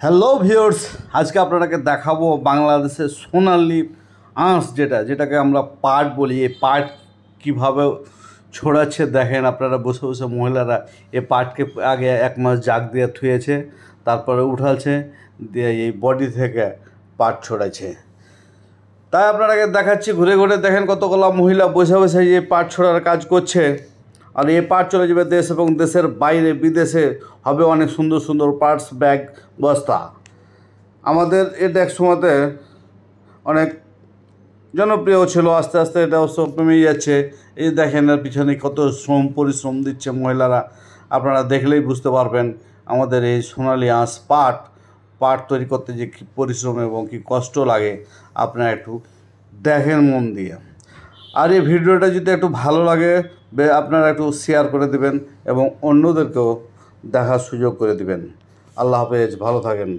Hello viewers, আজকে আপনাদেরকে দেখাবো বাংলাদেশের সোনালী আঁশ যেটাকে আমরা পাট বলি। এই পাট কীভাবে ছড়াচ্ছে দেখেন আপনারা। বসে বসে মহিলারা এই পাটকে আগে 1 মাস জাগ দিয়ে থুয়েছে, তারপরে উঠাচ্ছে, দিয়ে এই বডি থেকে পাট ছড়াচ্ছে। তাই আপনারাকে দেখাচ্ছি, ঘুরে ঘুরে দেখেন কতগুলো মহিলা বসে বসে এই পাট ছড়ার কাজ করছে। আর এই পাট চলে যাবে দেশ এবং দেশের বাইরে বিদেশে, হবে অনেক সুন্দর সুন্দর পার্টস, ব্যাগ, বস্তা। আমাদের এটা এক সময়তে অনেক জনপ্রিয় ছিল, আস্তে আস্তে এটাও সব কমে যাচ্ছে। এই দেখেন এর পিছনে কত পরিশ্রম দিচ্ছে মহিলারা, আপনারা দেখলেই বুঝতে পারবেন আমাদের এই সোনালী আঁশ পাট তৈরি করতে যে কী পরিশ্রম এবং কী কষ্ট লাগে, আপনারা একটু দেখেন মন দিয়ে। আর এই ভিডিওটা যদি একটু ভালো লাগে আপনারা একটু শেয়ার করে দেবেন এবং অন্যদেরকেও দেখার সুযোগ করে দেবেন। আল্লাহ হাফেজ, ভালো থাকেন।